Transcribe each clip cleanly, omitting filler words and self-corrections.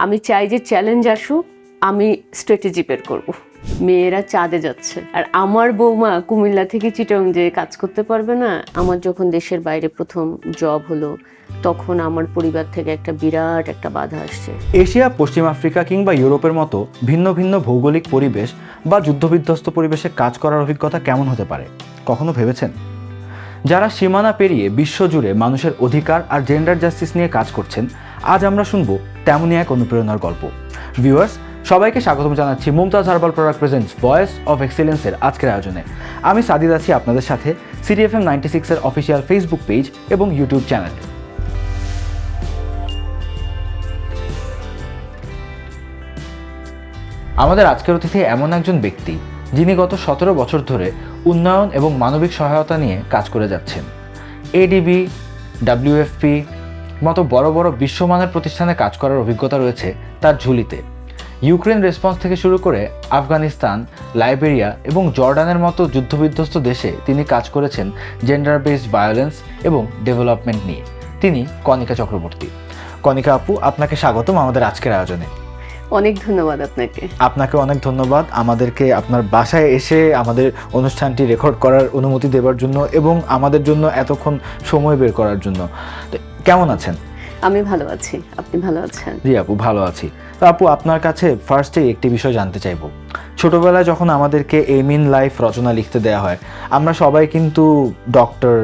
আমি চাই যে চ্যালেঞ্জ আসুক, আমি স্ট্র্যাটেজি বের করব। মেয়েরা চাঁদে যাচ্ছে, আর আমার বৌমা কুমিল্লা থেকে চিটং যে কাজ করতে পারবে না। আমার যখন দেশের বাইরে প্রথম জব হলো, তখন আমার পরিবার থেকে একটা বিরাট একটা বাধা আসছে। এশিয়া, পশ্চিম আফ্রিকা কিংবা ইউরোপের মতো ভিন্ন ভিন্ন ভৌগোলিক পরিবেশ বা যুদ্ধবিধ্বস্ত পরিবেশে কাজ করার অভিজ্ঞতা কেমন হতে পারে, কখনো ভেবেছেন? যারা সীমানা পেরিয়ে বিশ্বজুড়ে মানুষের অধিকার আর জেন্ডার জাস্টিস নিয়ে কাজ করছেন, আজ আমরা শুনবো তেমনই এক অনুপ্রেরণার গল্প। ভিউয়ার্স, সবাইকে স্বাগতম জানাচ্ছি Mumtaz herbal product presents voice of এক্সেলেন্সের আজকের আয়োজনে। আমি সাদিদ আছি আপনাদের সাথে সিটি এফএম 96-এর অফিসিয়াল ফেসবুক পেজ এবং ইউটিউব চ্যানেলে। আমাদের আজকের অতিথি এমন একজন ব্যক্তি যিনি গত 17 বছর ধরে উন্নয়ন এবং মানবিক সহায়তা নিয়ে কাজ করে যাচ্ছেন। এডিবি, ডাব্লিউএফপি মতো বড় বড় বিশ্বমানের প্রতিষ্ঠানে কাজ করার অভিজ্ঞতা রয়েছে তার ঝুলিতে। ইউক্রেন রেসপন্স থেকে শুরু করে আফগানিস্তান, লাইবেরিয়া এবং জর্ডানের মতো যুদ্ধবিধ্বস্ত দেশে তিনি কাজ করেছেন জেন্ডার বেসড ভায়োলেন্স এবং ডেভেলপমেন্ট নিয়ে। তিনি কণিকা চক্রবর্তী। কণিকা আপু, আপনাকে স্বাগতম আমাদের আজকের আয়োজনে। অনেক ধন্যবাদ আপনাকে। আপনাকে অনেক ধন্যবাদ আমাদেরকে আপনার বাসায় এসে আমাদের অনুষ্ঠানটি রেকর্ড করার অনুমতি দেওয়ার জন্য এবং আমাদের জন্য এতক্ষণ সময় বের করার জন্য। কেমন আছেন? আমি ভালো আছি, আপনি ভালো আছেন? জি আপু, ভালো আছি। তো আপু, আপনার কাছে ফার্স্টেই একটি বিষয় জানতে চাইবো। ছোটবেলায় যখন আমাদেরকে এইম ইন লাইফ রচনা লিখতে দেওয়া হয়, আমরা সবাই কিন্তু ডক্টর,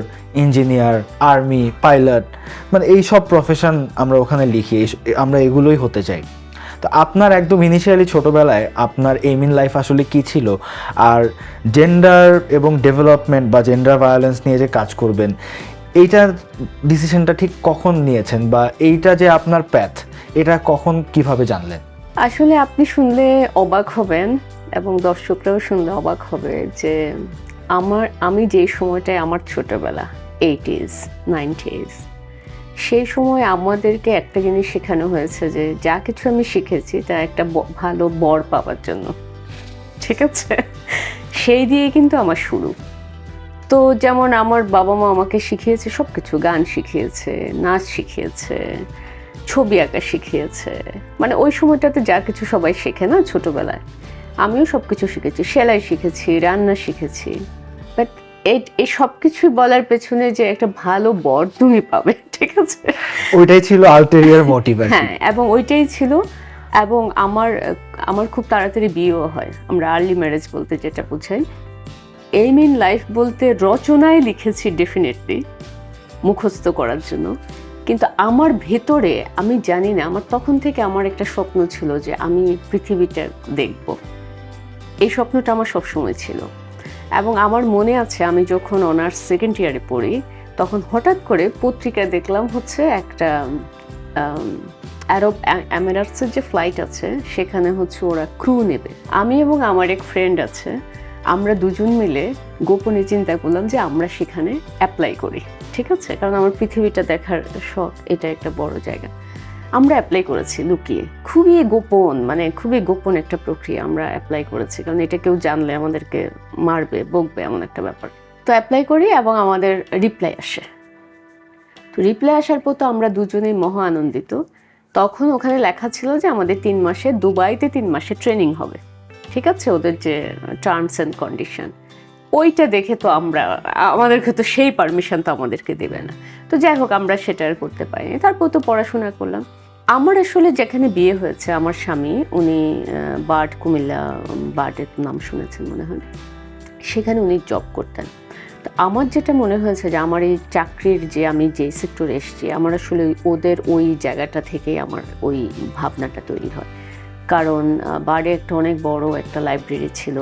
ইঞ্জিনিয়ার, আর্মি, পাইলট, মানে এই সব প্রফেশন আমরা ওখানে লিখি, আমরা এগুলোই হতে চাই। তো আপনার একদম ইনিশিয়ালি ছোটোবেলায় আপনার এইম ইন লাইফ আসলে কী ছিল? আর জেন্ডার এবং ডেভেলপমেন্ট বা জেন্ডার ভায়োলেন্স নিয়ে যে কাজ করবেন, এইটার ডিসিশনটা ঠিক কখন নিয়েছেন, বা এইটা যে আপনার প্যাথ, এটা কখন কিভাবে জানলেন? আসলে আপনি শুনলে অবাক হবেন এবং দর্শকরাও শুনলে অবাক হবে যে আমি যে সময়টায় আমার ছোটবেলা 80s 90s, সেই সময় আমাদেরকে একটা জিনিস শেখানো হয়েছে যে যা কিছু আমি শিখেছি তা একটা ভালো বর পাওয়ার জন্য, ঠিক আছে? সেই দিয়ে কিন্তু আমার শুরু। তো যেমন আমার বাবা মা আমাকে শিখিয়েছে সব কিছু, গান শিখিয়েছে, নাচ শিখিয়েছে, ছবি আঁকা শিখিয়েছে, মানে ওই সময়টাতে যা কিছু সবাই শেখে না ছোটবেলায়, আমিও সব কিছু শিখেছি, সেলাই শিখেছি, রান্না শিখেছি। বাট এই সব কিছু বলার পেছনে যে একটা ভালো বর তুমি পাবে, ঠিক আছে, ওইটাই ছিল আলটেরিয়ার মোটিভ। হ্যাঁ, এবং ওইটাই ছিল। এবং আমার খুব তাড়াতাড়ি বিয়েও হয়। আমরা আর্লি ম্যারেজ বলতে যেটা বোঝাই। এইম ইন লাইফ বলতে রচনায় লিখেছি ডেফিনেটলি মুখস্থ করার জন্য, কিন্তু আমার ভেতরে আমি জানি না, আমার তখন থেকে আমার একটা স্বপ্ন ছিল যে আমি পৃথিবীটা দেখব। এই স্বপ্নটা আমার সবসময় ছিল। এবং আমার মনে আছে আমি যখন অনার্স সেকেন্ড ইয়ারে পড়ি, তখন হঠাৎ করে পত্রিকায় দেখলাম হচ্ছে একটা আরব এমিরেটসের যে ফ্লাইট আছে, সেখানে হচ্ছে ওরা ক্রু নেবে। আমি এবং আমার এক ফ্রেন্ড আছে, আমরা দুজন মিলে গোপনে চিন্তা করলাম যে আমরা সেখানে অ্যাপ্লাই করি, ঠিক আছে, কারণ আমার পৃথিবীটা দেখার শখ, এটা একটা বড় জায়গা। আমরা অ্যাপ্লাই করেছি লুকিয়ে, খুবই গোপন একটা প্রক্রিয়া। আমরা অ্যাপ্লাই করেছি কারণ এটা কেউ জানলে আমাদেরকে মারবে, বকবে, এমন একটা ব্যাপার। তো অ্যাপ্লাই করি এবং আমাদের রিপ্লাই আসে। তো রিপ্লাই আসার পর তো আমরা দুজনেই মহা আনন্দিত। তখন ওখানে লেখা ছিল যে আমাদের 3 মাসে দুবাইতে 3 মাসে ট্রেনিং হবে, ঠিক আছে, ওদের যে টার্মস অ্যান্ড কন্ডিশন। ওইটা দেখে তো আমাদেরকে তো সেই পারমিশন তো আমাদেরকে দেবে না। তো যাই হোক, আমরা সেটা আর করতে পারিনি। তারপর তো পড়াশোনা করলাম। আমার আসলে যেখানে বিয়ে হয়েছে, আমার স্বামী, উনি কুমিল্লা বার্ডের নাম শুনেছেন মনে হয়, সেখানে উনি জব করতেন। তো আমার যেটা মনে হয়েছে যে আমার এই চাকরির যে আমি যে সেক্টরে এসেছি, আমার আসলে ওদের ওই জায়গাটা থেকেই আমার ওই ভাবনাটা তৈরি হয়। কারণ বার্ডে একটা অনেক বড় একটা লাইব্রেরি ছিল,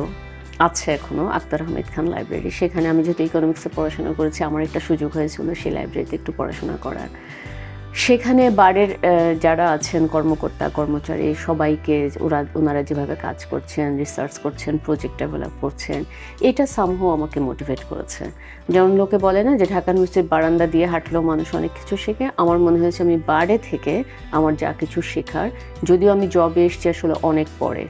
আছে এখনও, আক্তার আহমেদ খান লাইব্রেরি। সেখানে আমি যেহেতু ইকোনমিক্সে পড়াশোনা করেছি, আমার একটা সুযোগ হয়েছিল সেই লাইব্রেরিতে একটু পড়াশোনা করার। সেখানে বারের যারা আছেন কর্মকর্তা কর্মচারী, সবাইকে ওনারা যেভাবে কাজ করছেন, রিসার্চ করছেন, প্রজেক্ট ডেভেলপ করছেন, এটা সামহাও আমাকে মোটিভেট করেছে। যেমন লোকে বলে না যে ঢাকা ইউনিভার্সিটির বারান্দা দিয়ে হাঁটলেও মানুষ অনেক কিছু শেখে, আমার মনে হয়েছে আমি বারে থেকে আমার যা কিছু শেখার, যদিও আমি জবে এসেছি আসলে অনেক পরে,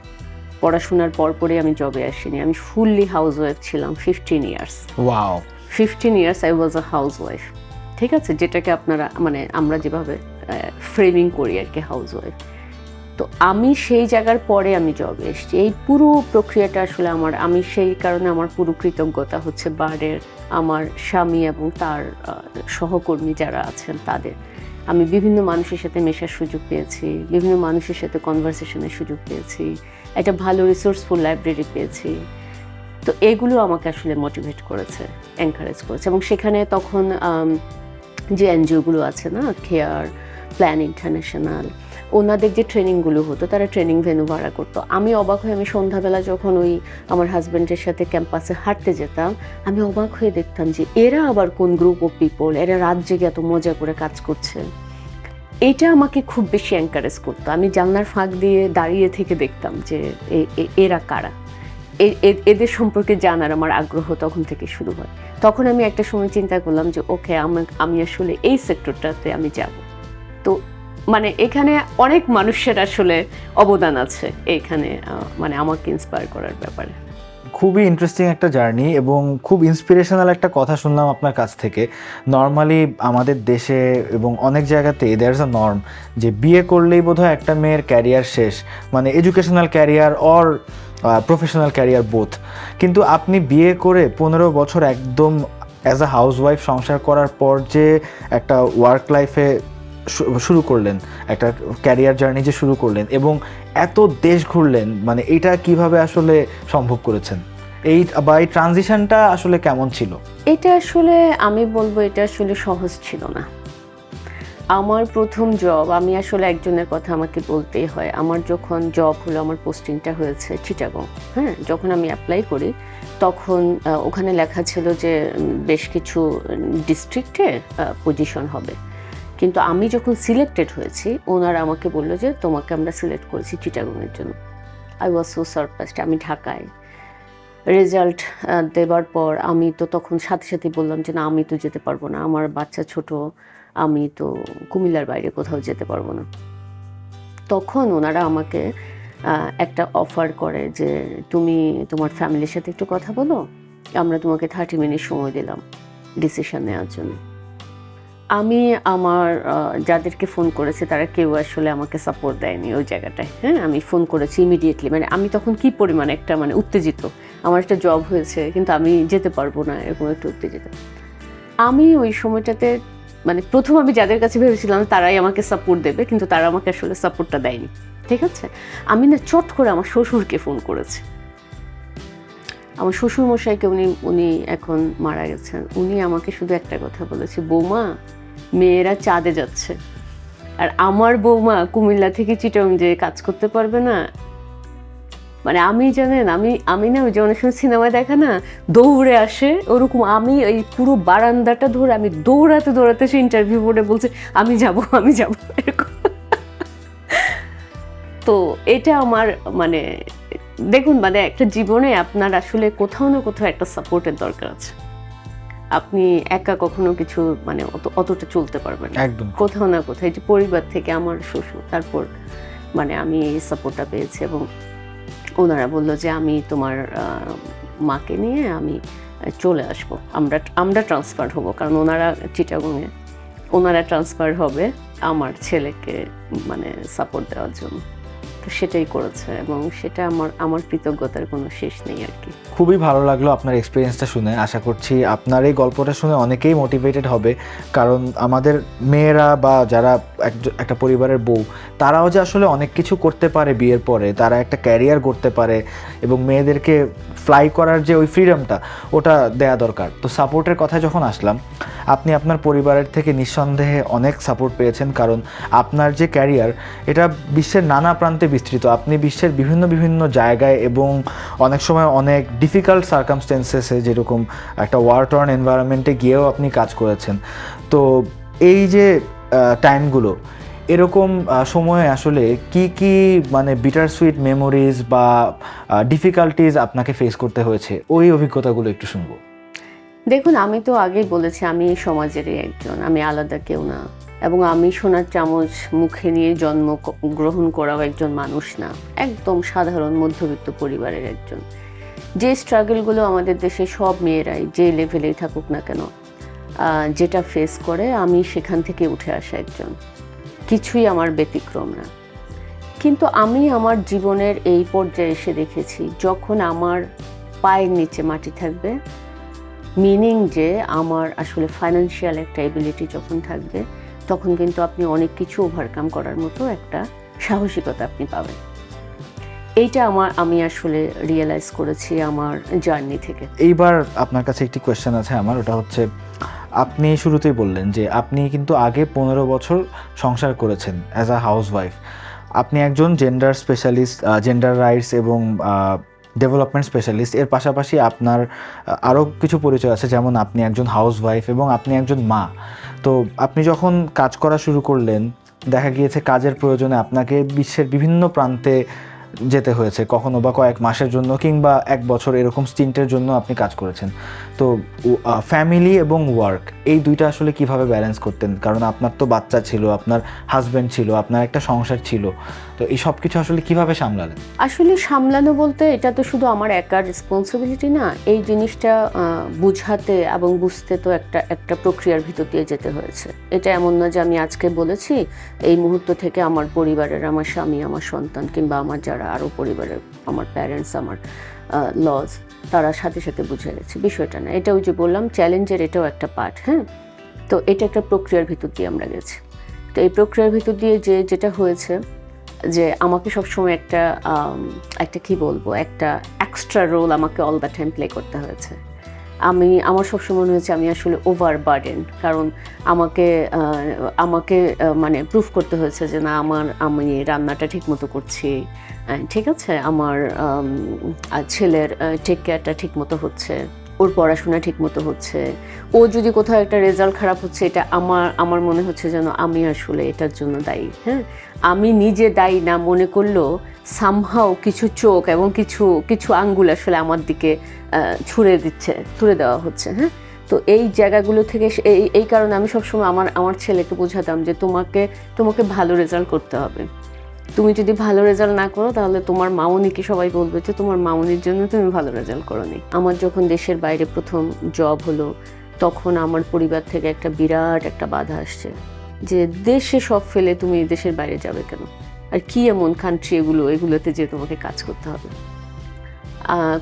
পড়াশোনার পরপরই আমি জবে আসিনি, আমি ফুললি হাউস ওয়াইফ ছিলাম 15 years. Wow, 15 years I was a house wife, ঠিক আছে, যেটাকে আপনারা আমরা যেভাবে ফ্রেমিং করি আর কি, হাউস ওয়াইফ। তো আমি সেই জায়গার পরে আমি জবে এসেছি। এই পুরো প্রক্রিয়াটা আসলে আমি সেই কারণে আমার পুরো কৃতজ্ঞতা হচ্ছে বারের আমার স্বামী এবং তার সহকর্মী যারা আছেন তাদের। আমি বিভিন্ন মানুষের সাথে মেশার সুযোগ পেয়েছি, বিভিন্ন মানুষের সাথে কনভারসেশনের সুযোগ পেয়েছি, একটা ভালো রিসোর্সফুল লাইব্রেরি পেয়েছি। তো এগুলো আমাকে আসলে মোটিভেট করেছে, এনকারেজ করেছে। এবং সেখানে তখন যে এনজিওগুলো আছে না, কেয়ার, প্ল্যান ইন্টারন্যাশনাল, ওনাদের যে ট্রেনিংগুলো হতো, তারা ট্রেনিং ভেন্যু ভাড়া করতো। আমি অবাক হয়ে, আমি সন্ধ্যাবেলা যখন ওই আমার হাজব্যান্ডের সাথে ক্যাম্পাসে হাঁটতে যেতাম, আমি অবাক হয়ে দেখতাম যে এরা আবার কোন গ্রুপ অফ পিপল, এরা রাত জেগে এত মজা করে কাজ করছে। এটা আমাকে খুব বেশি এনকারেজ করতো। আমি জানলার ফাঁক দিয়ে দাঁড়িয়ে থেকে দেখতাম যে এরা কারা, এদের সম্পর্কে জানার আমার আগ্রহ তখন থেকে শুরু হয়। তখন আমি একটা সময় চিন্তা করলাম যে ওকে, আমি আসলে এই সেক্টরটাতে আমি যাব। তো মানে এখানে অনেক মানুষের আসলে অবদান আছে এখানে, মানে আমাকে ইন্সপায়ার করার ব্যাপারে। খুবই ইন্টারেস্টিং একটা জার্নি এবং খুব ইন্সপিরেশনাল একটা কথা শুনলাম আপনার কাছ থেকে। নর্মালি আমাদের দেশে এবং অনেক জায়গাতে দেয়ার ইজ আ নর্ম যে বিয়ে করলেই বোধহয় একটা মেয়ের ক্যারিয়ার শেষ, মানে educational career or professional career both. কিন্তু আপনি বিয়ে করে 15 বছর একদম অ্যাজ আ হাউসওয়াইফ সংসার করার পর যে একটা ওয়ার্ক লাইফে শুরু করলেন, একটা ক্যারিয়ার জার্নি যে শুরু করলেন এবং এত দেশ ঘুরলেন, মানে এটা কিভাবে আসলে সম্ভব করেছেন? এই ট্রানজিশনটা আসলে কেমন ছিল? এটা আসলে আমি বলবো এটা আসলে সহজ ছিল না। আমার প্রথম জব, আমি আসলে একজনের কথা আমাকে বলতেই হয়। আমার যখন জব হলো, আমার পোস্টিংটা হয়েছে চিটাগং। হ্যাঁ, যখন আমি অ্যাপ্লাই করি তখন ওখানে লেখা ছিল যে বেশ কিছু ডিস্ট্রিক্টে পজিশন হবে। কিন্তু আমি যখন সিলেক্টেড হয়েছি, ওনারা আমাকে বললো যে তোমাকে আমরা সিলেক্ট করেছি চিটাগংয়ের জন্য। I was so surprised. আমি ঢাকায়, রেজাল্ট দেবার পর আমি তো তখন সাথে সাথে বললাম যে না, আমি তো যেতে পারবো না, আমার বাচ্চা ছোট, আমি তো কুমিল্লার বাইরে কোথাও যেতে পারবো না। তখন ওনারা আমাকে একটা অফার করে যে তুমি তোমার ফ্যামিলির সাথে একটু কথা বলো, আমরা তোমাকে 30 মিনিট সময় দিলাম ডিসিশন নেওয়ার জন্য। আমি আমার যাদেরকে ফোন করেছি তারা কেউ আসলে আমাকে সাপোর্ট দেয়নি ওই জায়গাটায়। হ্যাঁ, আমি ফোন করেছি ইমিডিয়েটলি, মানে আমি তখন কি পরিমাণ একটা মানে উত্তেজিত, আমার একটা জব হয়েছে কিন্তু আমি যেতে পারবো না, এরকম একটু উত্তেজিত। আমি ওই সময়টাতে মানে প্রথম আমি যাদের কাছে ভেবেছিলাম তারাই আমাকে সাপোর্ট দেবে, কিন্তু তারা আমাকে আসলে সাপোর্টটা দেয়নি। ঠিক আছে, আমি না চট করে আমার শ্বশুরকে ফোন করেছি। আমার শ্বশুর মশাইকে, উনি এখন মারা গেছেন, উনি আমাকে শুধু একটা কথা বলেছে, বৌমা মেয়েরা চাঁদে যাচ্ছে আর আমার বৌমা কুমিল্লা থেকে চিটাগং যেয়ে কাজ করতে পারবে না। মানে আমি জানেন, আমি না ওই যে অনেক সময় সিনেমায় দেখা না, দৌড়ে আসে ওরকম, আমি এই পুরো বারান্দাটা ধরে আমি দৌড়াতে সে ইন্টারভিউ বোর্ডে বলছে আমি যাব এরকম। তো এটা আমার মানে দেখুন, মানে একটা জীবনে আপনার আসলে কোথাও না কোথাও একটা সাপোর্টের দরকার আছে। আপনি একা কখনো কিছু মানে অতটা চলতে পারবেন না, একদম কোথাও না কোথাও যে পরিবার থেকে আমার শ্বশুর, তারপর মানে আমি এই সাপোর্টটা পেয়েছি। এবং ওনারা বললো যে আমি তোমার মাকে নিয়ে আমি চলে আসবো, আমরা ট্রান্সফার হব, কারণ ওনারা চিটাগংয়ে, ওনারা ট্রান্সফার হবে আমার ছেলেকে মানে সাপোর্ট দেওয়ার জন্য। তো সেটাই করেছে এবং সেটা আমার কৃতজ্ঞতার কোনো শেষ নেই আর কি। খুবই ভালো লাগলো আপনার এক্সপিরিয়েন্সটা শুনে। আশা করছি আপনার এই গল্পটা শুনে অনেকেই মোটিভেটেড হবে, কারণ আমাদের মেয়েরা বা যারা একটা পরিবারের বউ, তারাও যে আসলে অনেক কিছু করতে পারে বিয়ের পরে, তারা একটা ক্যারিয়ার করতে পারে এবং মেয়েদেরকে ফ্লাই করার যে ওই ফ্রিডমটা ওটা দেয়া দরকার। তো সাপোর্টের কথা যখন আসলাম, আপনি আপনার পরিবারের থেকে নিঃসন্দেহে অনেক সাপোর্ট পেয়েছেন, কারণ আপনার যে ক্যারিয়ার এটা বিশ্বের নানা প্রান্তে বিস্তৃত। আপনি বিশ্বের বিভিন্ন জায়গায় এবং অনেক সময় অনেক ডিফিকাল্ট সার্কামস্টেন্সেসে, যেরকম একটা ওয়ার টর্ন এনভায়রনমেন্টে গিয়েও আপনি কাজ করেছেন। তো এই যে টাইমগুলো, এরকম সময়ে আসলে কি মানে বিটার সুইট মেমোরিজ বা ডিফিকাল্টিজ আপনাকে ফেস করতে হয়েছে, ওই অভিজ্ঞতাগুলো একটু শুনবো। দেখুন, আমি তো আগেই বলেছি আমি সমাজেরই একজন, আমি আলাদা কেউ না। এবং আমি সোনার চামচ মুখে নিয়ে জন্মগ্রহণ করাও একজন মানুষ না, একদম সাধারণ মধ্যবিত্ত পরিবারের একজন। যে স্ট্রাগলগুলো আমাদের দেশে সব মেয়েরাই যে লেভেলেই থাকুক না কেন যেটা ফেস করে, আমি সেখান থেকে উঠে আসা একজন, কিছুই আমার ব্যতিক্রম না। কিন্তু আমি আমার জীবনের এই পর্যায়ে এসে দেখেছি, যখন আমার পায়ের নিচে মাটি থাকবে, মিনিং যে আমার আসলে ফাইন্যান্সিয়াল একটা এবিলিটি যখন থাকবে, তখন কিন্তু আপনি অনেক কিছু ওভারকাম করার মতো একটা সাহসিকতা আপনি পাবেন। এইটা আমি আসলে রিয়েলাইজ করেছি আমার জার্নি থেকে। এইবার আপনার কাছে একটি কোয়েশ্চেন আছে আমার, ওটা হচ্ছে আপনি শুরুতেই বললেন যে আপনি কিন্তু আগে 15 বছর সংসার করেছেন অ্যাজ আ হাউসওয়াইফ। আপনি একজন জেন্ডার স্পেশালিস্ট, জেন্ডার রাইটস এবং ডেভেলপমেন্ট স্পেশালিস্ট। এর পাশাপাশি আপনার আরও কিছু পরিচয় আছে, যেমন আপনি একজন হাউসওয়াইফ এবং আপনি একজন মা। তো আপনি যখন কাজ করা শুরু করলেন, দেখা গিয়েছে কাজের প্রয়োজনে আপনাকে বিশ্বের বিভিন্ন প্রান্তে যেতে হয়েছে, কখনো বা কয়েক মাসের জন্য কিংবা 1 বছর এরকম স্টিন্টের জন্য আপনি কাজ করেছেন। তো ফ্যামিলি এবং ওয়ার্ক এই দুইটা আসলে কিভাবে ব্যালেন্স করতেন? কারণ আপনার তো বাচ্চা ছিল, আপনার হাজব্যান্ড ছিল, আপনার একটা সংসার ছিল, তো এই সব কিছু আসলে কিভাবে সামলালেন? আসলে সামলানো বলতে এটা তো শুধু আমার একার রেসপন্সিবিলিটি না। এই জিনিসটা বুঝাতে এবং বুঝতে তো একটা প্রক্রিয়ার ভিতর দিয়ে যেতে হয়েছে। এটা এমন না যে আমি আজকে বলেছি, এই মুহূর্ত থেকে আমার পরিবারের, আমার স্বামী, আমার সন্তান কিংবা আমার যারা আরও পরিবারের, আমার প্যারেন্টস, আমার লজ, তারা সাথে সাথে বুঝে গেছে, বিষয়টা না। এটা ওই যে বললাম, চ্যালেঞ্জের এটাও একটা পার্ট। হ্যাঁ, তো এটা একটা প্রক্রিয়ার ভিতর দিয়ে আমরা গেছি। তো এই প্রক্রিয়ার ভিতর দিয়ে যেটা হয়েছে, যে আমাকে সবসময় একটা কি বলবো, একটা এক্সট্রা রোল আমাকে অল দ্য টাইম প্লে করতে হয়েছে। আমার সবসময় মনে হয়েছে আমি আসলে ওভার বার্ডেন, কারণ আমাকে মানে প্রুফ করতে হয়েছে যে না, আমি রান্নাটা ঠিকমতো করছি, ঠিক আছে, আমার ছেলের টেক কেয়ারটা ঠিকমতো হচ্ছে, ওর পড়াশোনা ঠিকমতো হচ্ছে, ও যদি কোথাও একটা রেজাল্ট খারাপ হচ্ছে, এটা আমার মনে হচ্ছে যেন আমি আসলে এটার জন্য দায়ী। হ্যাঁ, আমি নিজে দায়ী না মনে করলেও সামহাও কিছু চোখ এবং কিছু আঙ্গুল আসলে আমার দিকে ছুড়ে দেওয়া হচ্ছে। হ্যাঁ, তো এই জায়গাগুলো থেকে এই কারণে আমি সবসময় আমার ছেলেকে বোঝাতাম যে তোমাকে ভালো রেজাল্ট করতে হবে। তুমি যদি ভালো রেজাল্ট না করো, তাহলে তোমার মামুনিকে সবাই বলবে যে তোমার মামুনির জন্য তুমি ভালো রেজাল্ট করোনি। আমার যখন দেশের বাইরে প্রথম জব হলো, তখন আমার পরিবার থেকে একটা বিরাট একটা বাধা আসছে যে দেশে সব ফেলে তুমি দেশের বাইরে যাবে কেন, আর কি এমন কান্ট্রি এগুলোতে যে তোমাকে কাজ করতে হবে।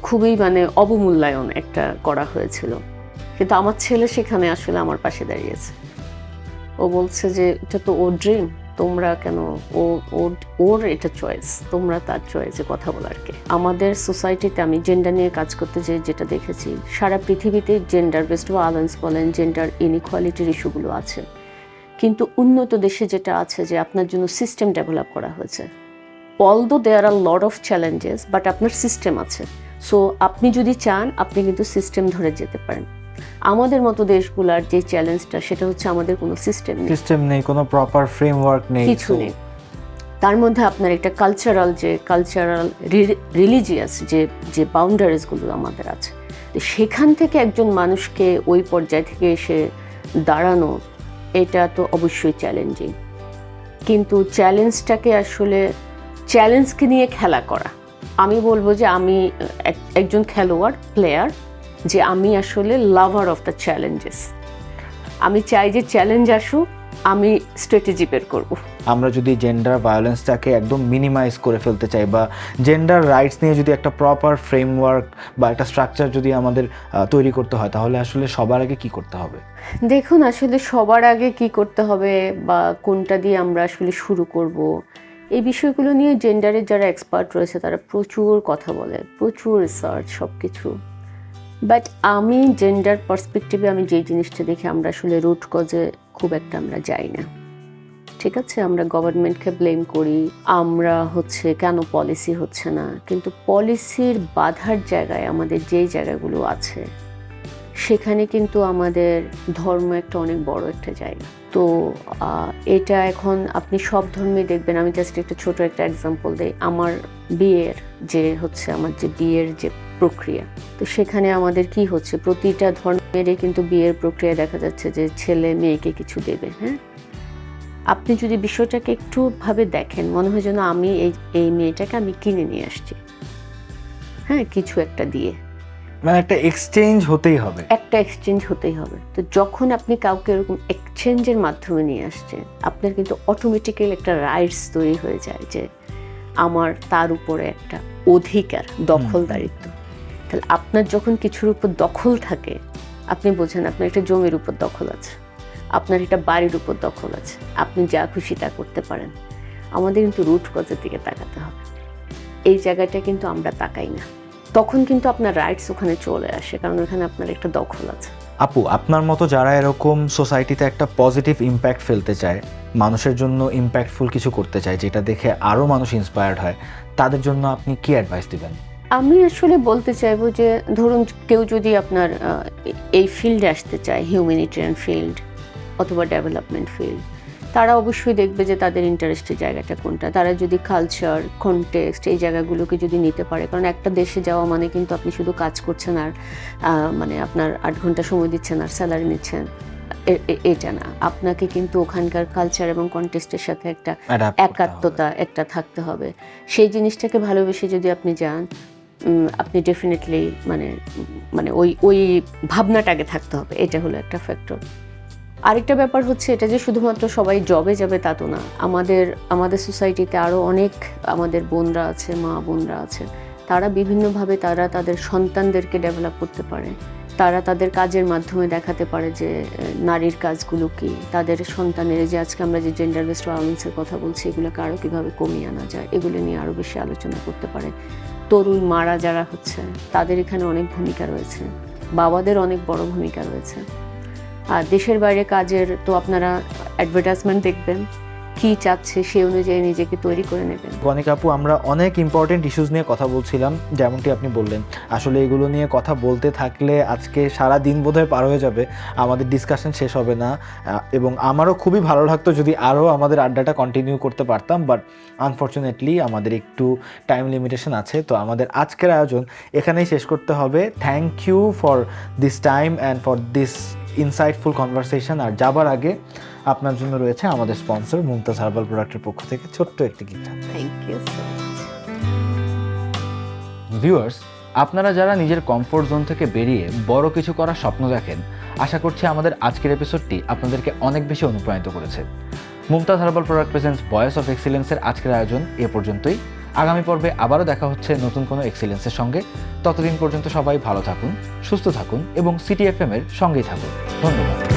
খুবই মানে অবমূল্যায়ন একটা করা হয়েছিল। কিন্তু আমার ছেলে সেখানে আসলে আমার পাশে দাঁড়িয়েছে। ও বলছে যে এটা তো ওর ড্রিম, তোমরা কেন, ওর এটা চয়েস, তোমরা তার চয়েসে কথা বলার কে। আমাদের সোসাইটিতে আমি জেন্ডার নিয়ে কাজ করতে যেটা দেখেছি, সারা পৃথিবীতে জেন্ডার বেসড ভায়োলেন্স বলেন, জেন্ডার ইনইকুয়ালিটির ইস্যুগুলো আছে, কিন্তু উন্নত দেশে যেটা আছে যে আপনার জন্য সিস্টেম ডেভেলপ করা হয়েছে। Although there are lot of challenges, but আপনার সিস্টেম আছে। সো আপনি যদি চান, আপনি কিন্তু সিস্টেম ধরে যেতে পারেন। আমাদের মতো দেশগুলোর যে চ্যালেঞ্জটা, সেটা হচ্ছে আমাদের কোনো সিস্টেম নেই, কোনো প্রপার ফ্রেমওয়ার্ক নেই, কিছু নেই। তার মধ্যে আপনার একটা কালচারাল রিলিজিয়াস যে বাউন্ডারিজগুলো আমাদের আছে, তো সেখান থেকে একজন মানুষকে ওই পর্যায় থেকে এসে দাঁড়ানো, এটা তো অবশ্যই চ্যালেঞ্জিং। কিন্তু চ্যালেঞ্জকে নিয়ে খেলা করা, আমি বলবো যে আমি একজন খেলোয়াড়, প্লেয়ার, যে আমি আসলে লাভার অফ দ্য চ্যালেঞ্জেস। আমি চাই যে চ্যালেঞ্জ আসুক, আমি স্ট্র্যাটেজি বের করব। আমরা যদি জেন্ডার ভায়োলেন্সটাকে একদম মিনিমাইজ করে ফেলতে চাই, বা জেন্ডার রাইটস নিয়ে যদি একটা প্রপার ফ্রেমওয়ার্ক বা একটা স্ট্রাকচার যদি আমাদের তৈরি করতে হয়, তাহলে আসলে সবার আগে কি করতে হবে? দেখুন, আসলে সবার আগে কি করতে হবে বা কোনটা দিয়ে আমরা আসলে শুরু করব, এই বিষয়গুলো নিয়ে জেন্ডারের যারা এক্সপার্ট রয়েছে তারা প্রচুর কথা বলে, প্রচুর রিসার্চ, সব কিছু। বাট আমি জেন্ডার পার্সপেক্টিভে আমি যেই জিনিসটা দেখি, আমরা আসলে রুট কজে খুব একটা আমরা যাই না। ঠিক আছে, আমরা গভর্নমেন্টকে ব্লেম করি, আমরা কেন পলিসি হচ্ছে না, কিন্তু পলিসির বাধার জায়গায় আমাদের যেই জায়গাগুলো আছে, সেখানে কিন্তু আমাদের ধর্ম একটা অনেক বড় একটা জায়গা। তো এটা এখন আপনি সব ধর্মে দেখবেন। আমি জাস্ট একটা ছোট একটা এক্সাম্পল দিই। আমার বিয়ের যে প্রক্রিয়া, তো সেখানে আমাদের কি হচ্ছে, প্রতিটা ধর্মেরই কিন্তু বিয়ের প্রক্রিয়া দেখা যাচ্ছে যে ছেলে মেয়েকে কিছু দেবে। হ্যাঁ, আপনি যদি বিষয়টাকে একটু ভাবে দেখেন, মনে হয় যেন আমি এই মেয়েটাকে আমি কিনে নিয়ে আসছি, হ্যাঁ, কিছু একটা দিয়ে, মানে একটা এক্সচেঞ্জ হতেই হবে। তো যখন আপনি কাউকে এরকম এক্সচেঞ্জের মাধ্যমে নিয়ে আসছেন, আপনার কিন্তু অটোমেটিক্যালি একটা রাইটস তৈরি হয়ে যায় যে আমার তার উপরে একটা অধিকার, দখলদারিত্ব। তাহলে আপনার যখন কিছুর উপর দখল থাকে, আপনি বোঝেন আপনার একটা জমির উপর দখল আছে, আপনার একটা বাড়ির উপর দখল আছে, আপনি যা খুশি তা করতে পারেন। আমাদের কিন্তু রুট কজের দিকে তাকাতে হবে। এই জায়গাটা কিন্তু আমরা তাকাই না, তখন কিন্তু আপনার রাইটস ওখানে চলে আসে, কারণ ওখানে আপনার একটা দখল আছে। আপু, আপনার মতো যারা এরকম সোসাইটিতে একটা পজিটিভ ইম্প্যাক্ট ফেলতে চায়, মানুষের জন্য ইম্প্যাক্টফুল কিছু করতে চায়, যেটা দেখে আরও মানুষ ইন্সপায়ার্ড হয়, তাদের জন্য আপনি কি অ্যাডভাইস দিবেন? আমি আসলে বলতে চাইবো যে ধরুন কেউ যদি আপনার এই ফিল্ডে আসতে চায়, হিউম্যানিটেরিয়ান ফিল্ড অথবা ডেভেলপমেন্ট ফিল্ড, তারা অবশ্যই দেখবে যে তাদের ইন্টারেস্টের জায়গাটা কোনটা। তারা যদি কালচার, কনটেক্সট, এই জায়গাগুলোকে যদি নিতে পারে, কারণ একটা দেশে যাওয়া মানে কিন্তু আপনি শুধু কাজ করছেন আর মানে আপনার 8 ঘন্টা সময় দিচ্ছেন আর স্যালারি নিচ্ছেন, এটা না। আপনাকে কিন্তু ওখানকার কালচার এবং কনটেক্সটের সাথে একটা একাত্মতা একটা থাকতে হবে। সেই জিনিসটাকে ভালোবেসে যদি আপনি যান, আপনি ডেফিনেটলি মানে ওই ভাবনাটা আগে থাকতে হবে। এটা হলো একটা ফ্যাক্টর। আরেকটা ব্যাপার হচ্ছে এটা যে শুধুমাত্র সবাই জবে যাবে তা তো না। আমাদের সোসাইটিতে আরও অনেক আমাদের বোনরা আছে, মা বোনরা আছে, তারা বিভিন্নভাবে তারা তাদের সন্তানদেরকে ডেভেলপ করতে পারে। তারা তাদের কাজের মাধ্যমে দেখাতে পারে যে নারীর কাজগুলো কী, তাদের সন্তানের যে আজকে আমরা যে জেন্ডার বেসড ভায়োলেন্সের কথা বলছি, এগুলোকে আরও কীভাবে কমিয়ে আনা যায়, এগুলো নিয়ে আরও বেশি আলোচনা করতে পারে। তরুণ মারা যারা হচ্ছে, তাদের এখানে অনেক ভূমিকা রয়েছে, বাবাদের অনেক বড় ভূমিকা রয়েছে। আর দেশের বাইরে কাজের তো আপনারা অ্যাডভার্টাইজমেন্ট দেখবেন, কী চাচ্ছে সেই অনুযায়ী নিজেকে তৈরি করে নেবেন। গণিকা আপু, আমরা অনেক ইম্পর্টেন্ট ইস্যুস নিয়ে কথা বলছিলাম, যেমনটি আপনি বললেন। আসলে এগুলো নিয়ে কথা বলতে থাকলে আজকে সারা দিন বোধহয় পার হয়ে যাবে, আমাদের ডিসকাশন শেষ হবে না। এবং আমারও খুবই ভালো লাগতো যদি আরও আমাদের আড্ডাটা কন্টিনিউ করতে পারতাম, বাট আনফর্চুনেটলি আমাদের একটু টাইম লিমিটেশন আছে। তো আমাদের আজকের আয়োজন এখানেই শেষ করতে হবে। Thank you for this time and for this insightful conversation. আর যাবার আগে আপনার জন্য রয়েছে আমাদের স্পন্সর মুমতাজ হার্বাল প্রোডাক্টের পক্ষ থেকে ছোট্ট একটি gift. Thank you so much. Viewers, আপনারা যারা নিজের কমফোর্ট জোন থেকে বেরিয়ে বড় কিছু করার স্বপ্ন দেখেন, আশা করছি আমাদের আজকের এপিসোডটি আপনাদেরকে অনেক বেশি অনুপ্রাণিত করেছে। Mumtaz herbal product presents voice of এক্সিলেন্সের আজকের আয়োজন এ পর্যন্তই। আগামী পর্বে আবারও দেখা হচ্ছে নতুন কোনো এক্সিলেন্সের সঙ্গে। ততদিন পর্যন্ত সবাই ভালো থাকুন, সুস্থ থাকুন এবং সিটি এফএম এর সঙ্গেই থাকুন। ধন্যবাদ।